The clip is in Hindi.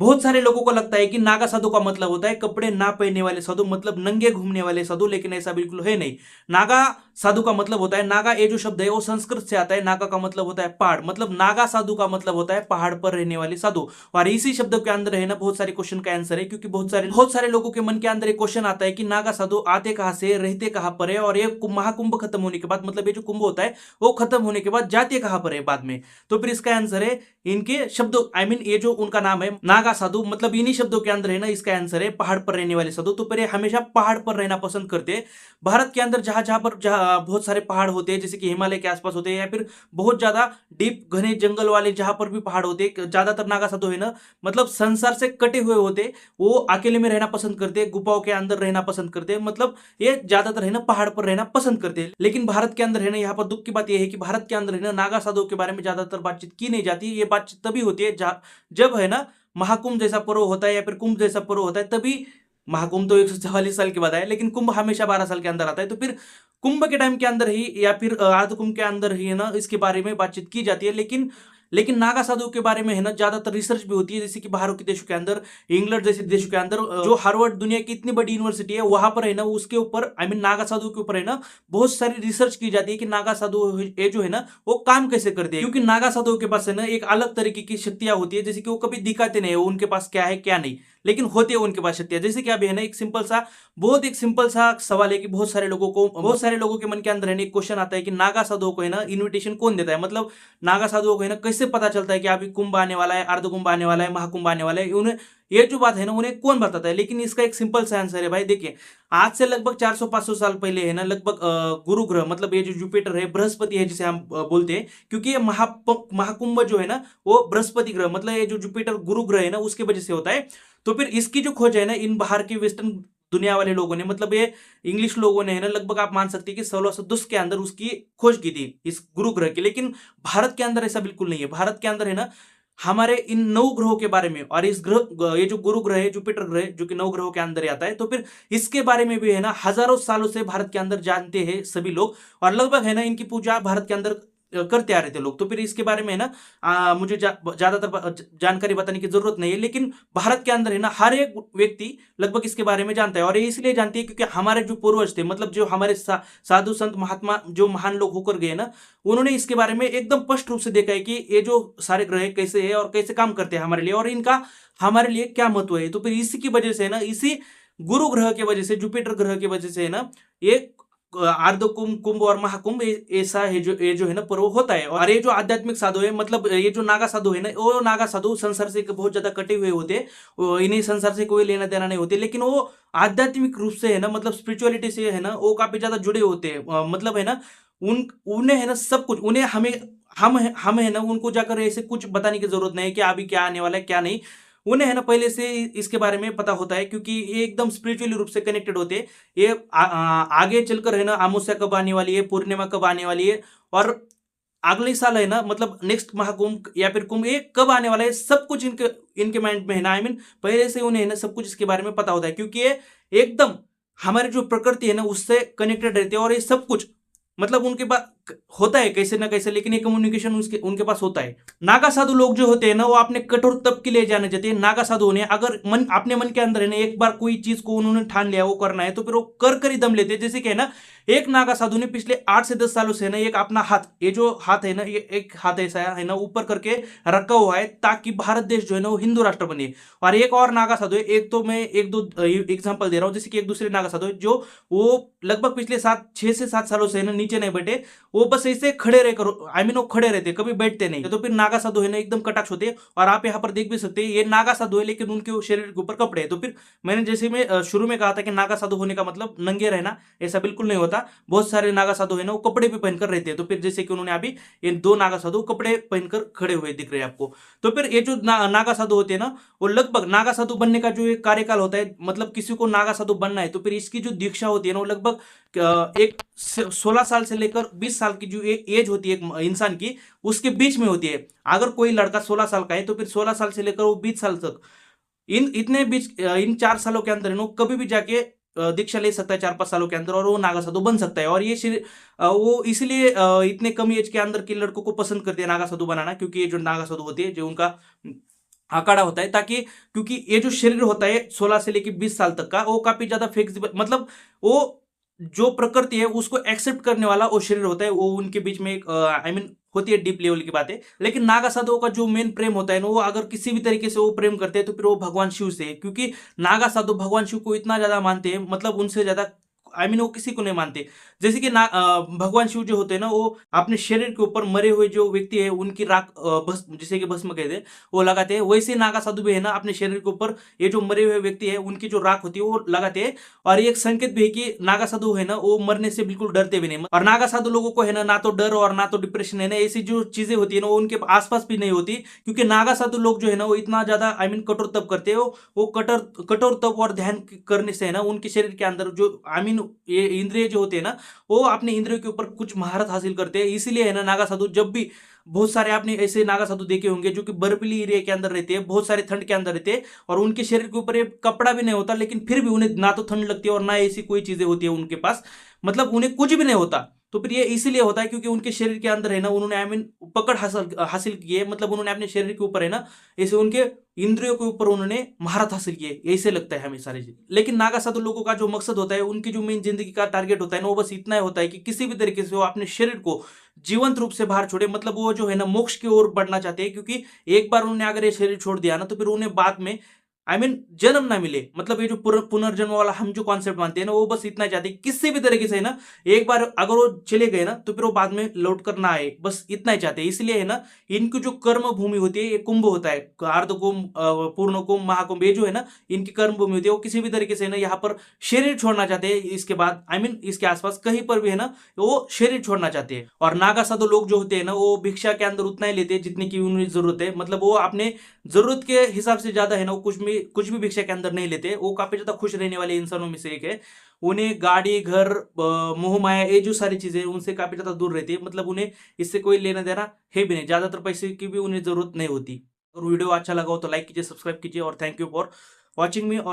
बहुत सारे लोगों को लगता है कि नागा साधु का मतलब होता है कपड़े ना पहनने वाले साधु, मतलब नंगे घूमने वाले साधु, लेकिन ऐसा बिल्कुल है नहीं। नागा साधु का मतलब होता है, नागा ये जो शब्द है वो संस्कृत से आता है। नागा का मतलब होता है पहाड़, मतलब नागा साधु का मतलब होता है पहाड़ पर रहने वाले साधु। और इसी शब्द के अंदर है ना बहुत सारे क्वेश्चन का आंसर है, क्योंकि बहुत सारे लोगों के मन के अंदर एक क्वेश्चन आता है कि नागा साधु आते कहां से, रहते कहां पर है, और ये महाकुंभ खत्म होने के बाद, मतलब ये जो कुंभ होता है वो खत्म होने के बाद जाते कहां पर है बाद में। तो फिर इसका आंसर है इनके शब्दों, आई मीन ये जो उनका नाम है नागा साधु, मतलब इन्हीं शब्दों के अंदर है ना इसका आंसर है पहाड़ पर रहने वाले साधु। तो फिर ये हमेशा पहाड़ पर रहना पसंद करते हैं। भारत के अंदर जहां जहां पर जहां बहुत सारे पहाड़ होते हैं, जैसे कि हिमालय के आसपास होते हैं, या फिर बहुत ज्यादा डीप घने जंगल वाले जहां पर भी पहाड़ होते हैं, ज्यादातर नागा साधु है ना मतलब संसार से कटे हुए होते, वो अकेले में रहना पसंद करते हैं, गुफाओं के अंदर रहना पसंद करते हैं, मतलब ये ज्यादातर है ना पहाड़ पर रहना पसंद करते हैं। लेकिन भारत के अंदर है ना, यहाँ पर दुख की बात यह है कि भारत के अंदर है ना नागा साधुओं के बारे में ज्यादातर बातचीत की नहीं जाती। ये बातचीत तभी होती है जब है ना महाकुंभ जैसा पर्व होता है या फिर कुंभ जैसा पर्व होता है, तभी। महाकुंभ तो 144 साल के बाद है, लेकिन कुंभ हमेशा 12 साल के अंदर आता है। तो फिर कुंभ के टाइम के अंदर ही या फिर आध कुंभ के अंदर ही है ना इसके बारे में बातचीत की जाती है। लेकिन नागा साधु के बारे में है ना ज्यादातर रिसर्च भी होती है, जैसे कि बाहर के देशों के अंदर, इंग्लैंड जैसे देशों के अंदर, जो हार्वर्ड दुनिया की इतनी बड़ी यूनिवर्सिटी है वहां पर है ना उसके ऊपर, आई मीन नागा साधु के ऊपर है ना बहुत सारी रिसर्च की जाती है कि नागा साधु ये जो है ना वो काम कैसे करते हैं। क्योंकि नागा साधु के पास है ना एक अलग तरीके की शक्तियां होती है, जैसे कि वो कभी दिखाते नहीं है उनके पास क्या है क्या नहीं, लेकिन होती है उनके पास शक्तियां। जैसे कि अभी है ना एक सिंपल सा सवाल है कि बहुत सारे लोगों के मन के अंदर है ना एक क्वेश्चन आता है कि नागा साधुओं को है ना इन्विटेशन कौन देता है, मतलब नागा साधुओं को है ना कैसे पता चलता है कि अभी कुंभ आने वाला है, अर्ध कुंभ आने वाला है, महाकुंभ आने वाला है, उन्हें ये जो बात है ना उन्हें कौन बताता है। लेकिन इसका एक सिंपल सा आंसर है भाई, देखिए आज से लगभग 400-500 साल पहले है ना लगभग गुरु ग्रह, मतलब ये जो जुपिटर है, बृहस्पति है जिसे हम बोलते हैं, क्योंकि ये महाकुंभ जो है ना वो बृहस्पति ग्रह, मतलब ये जो जुपिटर गुरु ग्रह है ना उसके वजह से होता है। तो फिर इसकी जो खोज है ना इन बाहर के वेस्टर्न दुनिया वाले लोगों ने, मतलब ये इंग्लिश लोगों ने है ना लगभग आप मान सकते हैं कि 1610 के अंदर उसकी खोज की थी इस गुरु ग्रह की। लेकिन भारत के अंदर ऐसा बिल्कुल नहीं है। भारत के अंदर है ना हमारे इन 9 ग्रहों के बारे में, और इस ग्रह, ये जो गुरु ग्रह है, जुपिटर ग्रह जो कि 9 ग्रहों के अंदर आता है, तो फिर इसके बारे में भी है ना हजारों सालों से भारत के अंदर जानते हैं सभी लोग, और लगभग है ना इनकी पूजा भारत के अंदर करते आ रहे थे लोग। तो फिर इसके बारे में है ना मुझे ज्यादातर जानकारी बताने की जरूरत नहीं है, लेकिन भारत के अंदर है ना हर एक व्यक्ति लगभग इसके बारे में जानता है। और ये इसलिए जानती है क्योंकि हमारे जो पूर्वज थे, मतलब जो हमारे साधु संत महात्मा जो महान लोग होकर गए ना, उन्होंने इसके बारे में एकदम स्पष्ट रूप से देखा है कि ये जो सारे ग्रह कैसे है और कैसे काम करते हैं हमारे लिए, और इनका हमारे लिए क्या महत्व है। तो फिर इसी की वजह से ना, इसी गुरु ग्रह की वजह से, जुपिटर ग्रह की वजह से है ना ये अर्ध कुंभ, कुंभ और महाकुंभ ऐसा है जो ये जो है ना पर्व होता है। और ये जो आध्यात्मिक साधु है, मतलब ये जो नागा साधु है ना, वो नागा साधु संसार से बहुत ज्यादा कटे हुए होते हैं, इन्हें संसार से कोई लेना देना नहीं होते, लेकिन वो आध्यात्मिक रूप से है ना, मतलब स्पिरिचुअलिटी से है ना वो काफी ज्यादा जुड़े होते हैं। मतलब है ना उन्हें है ना सब कुछ, उन्हें हम है ना उनको जाकर ऐसे कुछ बताने की जरूरत नहीं है कि अभी क्या आने वाला है क्या नहीं। उन्हें है ना पहले से इसके बारे में पता होता है, क्योंकि ये एकदम स्पिरिचुअली रूप से कनेक्टेड होते हैं। ये आगे चलकर है ना अमावस्या कब आने वाली है, पूर्णिमा कब आने वाली है, और अगले साल है ना मतलब नेक्स्ट महाकुंभ या फिर कुंभ ये कब आने वाला है, सब कुछ इनके इनके माइंड में है ना, आई मीन पहले से उन्हें है ना सब कुछ इसके बारे में पता होता है, क्योंकि ये एकदम हमारी जो प्रकृति है ना उससे कनेक्टेड रहते हैं। और ये सब कुछ मतलब उनके पास होता है कैसे ना कैसे, लेकिन ये कम्युनिकेशन उनके पास होता है। नागा साधु लोग जो होते हैं ना वो अपने कठोर तप के लिए जाने जाते हैं। नागा साधु ने अगर अपने मन के अंदर है ना एक बार कोई चीज को उन्होंने ठान लिया वो करना है, तो फिर वो कर ही दम लेते हैं। जैसे कि है ना एक नागा साधु ने पिछले 8 से 10 सालों से ना एक अपना हाथ, ये जो हाथ है ना, ये एक हाथ ऐसा है ना ऊपर करके रखा हुआ है ताकि भारत देश जो है ना वो हिंदू राष्ट्र बने। और एक और नागा साधु है, एक तो मैं एक दो एग्जांपल दे रहा हूँ, जैसे कि एक दूसरे नागा साधु है जो वो लगभग पिछले 6 से 7 सालों से ना नीचे नहीं बैठे, वो बस ऐसे खड़े रहकर, आई मीन वो खड़े रहते कभी बैठते नहीं। तो फिर नागा साधु है ना एकदम कटाक्ष होते हैं। और आप यहाँ पर देख भी सकते हैं ये नागा साधु है, लेकिन उनके शरीर के ऊपर कपड़े हैं। तो फिर मैंने जैसे मैं शुरू में कहा था कि नागा साधु होने का मतलब नंगे रहना, ऐसा बिल्कुल नहीं होता। बहुत सारे नागा साधु है ना वो कपड़े भी पहनकर रहते हैं। तो फिर जैसे कि उन्होंने अभी ये 2 नागा साधु कपड़े पहनकर खड़े हुए दिख रहे हैं आपको। तो फिर ये जो नागा साधु होते हैं ना, वो लगभग नागा साधु बनने का जो एक कार्यकाल होता है, मतलब किसी को नागा साधु बनना है तो फिर इसकी जो दीक्षा होती है ना वो लगभग एक 16 साल से लेकर 20 साल की जो एज होती है एक इंसान की, उसके बीच में होती है। अगर कोई लड़का 16 साल का है तो फिर 16 साल से लेकर वो 20 साल तक, इन 4 सालों के अंदर कभी भी जाके दीक्षा ले सकता है 4-5 सालों के अंदर, और वो नागा साधु बन सकता है। और ये वो इसलिए इतने कम एज के अंदर के लड़कों को पसंद करते हैं नागा साधु बनाना, क्योंकि ये जो नागा साधु होती है जो उनका अखाड़ा होता है, ताकि क्योंकि ये जो शरीर होता है 16 से लेकर 20 साल तक का, वो काफी ज्यादा फ्लेक्सिबल, मतलब वो जो प्रकृति है उसको एक्सेप्ट करने वाला वो शरीर होता है। वो उनके बीच में एक होती है डीप लेवल की बातें। लेकिन नागा साधुओं का जो मेन प्रेम होता है ना, वो अगर किसी भी तरीके से वो प्रेम करते हैं तो फिर वो भगवान शिव से है, क्योंकि नागा साधु भगवान शिव को इतना ज्यादा मानते हैं, मतलब उनसे ज्यादा वो किसी को नहीं मानते। जैसे कि भगवान शिव जो होते हैं ना, वो अपने शरीर के ऊपर मरे हुए जो व्यक्ति है उनकी राख, भस्म, जिसे कि भस्म कहते हैं, वो लगाते हैं। वैसे नागा साधु भी है ना, अपने शरीर के ऊपर ये जो मरे हुए व्यक्ति है उनकी जो राख होती है वो लगाते हैं। और ये एक संकेत भी है कि नागा साधु है ना, वो मरने से बिल्कुल डरते भी नहीं। और नागा साधु लोगों को है ना तो डर और ना तो डिप्रेशन है ना, ऐसी जो चीजें होती है ना वो उनके आसपास भी नहीं होती, क्योंकि नागा साधु लोग जो है ना वो इतना ज्यादा कठोर तप करते हो। वो कठोर कठोर तप और ध्यान करने से है ना उनके शरीर के अंदर जो ये इंद्रिय जो होते हैं ना, वो अपने इंद्रियों के ऊपर कुछ महारत हासिल करते हैं। इसीलिए है ना नागा साधु जब भी, बहुत सारे आपने ऐसे नागा साधु देखे होंगे जो कि बर्फीली एरिया के अंदर रहते हैं, बहुत सारे ठंड के अंदर रहते हैं, और उनके शरीर के ऊपर एक कपड़ा भी नहीं होता, लेकिन फिर भी उन्हें ना तो ठंड लगती है और ना ऐसी कोई चीजें होती है उनके पास, मतलब उन्हें कुछ भी नहीं होता। तो फिर ये इसीलिए होता है क्योंकि उनके शरीर के अंदर है ना उन्होंने पकड़ हासिल हासिल की है, मतलब उन्होंने अपने शरीर के ऊपर है ना, ऐसे उनके इंद्रियों के ऊपर उन्होंने महारत हासिल की है, ऐसे लगता है हमें सारी चीज। लेकिन नागा साधु लोगों का जो मकसद होता है, उनकी जो मेन जिंदगी का टारगेट होता है ना, वो बस इतना ही होता है कि किसी भी तरीके से वो अपने शरीर को जीवंत रूप से बाहर छोड़े, मतलब वो जो है ना मोक्ष की ओर बढ़ना चाहते हैं। क्योंकि एक बार उन्होंने अगर ये शरीर छोड़ दिया ना, तो फिर उन्हें बाद में जन्म ना मिले, मतलब ये जो पुनर्जन्म वाला हम जो कॉन्सेप्ट मानते हैं ना, वो बस इतना चाहते हैं किसी भी तरीके से है ना, एक बार अगर वो चले गए ना तो फिर वो बाद में लौट कर ना आए, बस इतना ही चाहते हैं। इसलिए है ना इनकी जो कर्म भूमि होती है, ये कुंभ होता है, अर्ध कुंभ, पूर्ण कुंभ, महाकुंभ, ये जो है ना इनकी कर्म भूमि होती है। वो किसी भी तरीके से ना यहाँ पर शरीर छोड़ना चाहते हैं, इसके बाद इसके आसपास कहीं पर भी है ना वो शरीर छोड़ना चाहते हैं। और नागा साधु लोग जो होते हैं ना, वो भिक्षा के अंदर उतना ही लेते हैं जितनी की उन्हें जरूरत है, मतलब वो अपने जरूरत के हिसाब से ज्यादा है ना वो कुछ भी भिक्षा के अंदर नहीं लेते। वो काफी ज्यादा खुश रहने वाले इंसानों में से एक है। उन्हें गाड़ी, घर, मोह माया, ये जो सारी चीजें उनसे काफी ज्यादा दूर रहती है, मतलब उन्हें इससे कोई लेना देना है भी नहीं, ज्यादातर पैसे की भी उन्हें जरूरत नहीं होती। और वीडियो अच्छा लगा हो तो लाइक कीजिए, सब्सक्राइब कीजिए, और थैंक यू फॉर वॉचिंग मी। और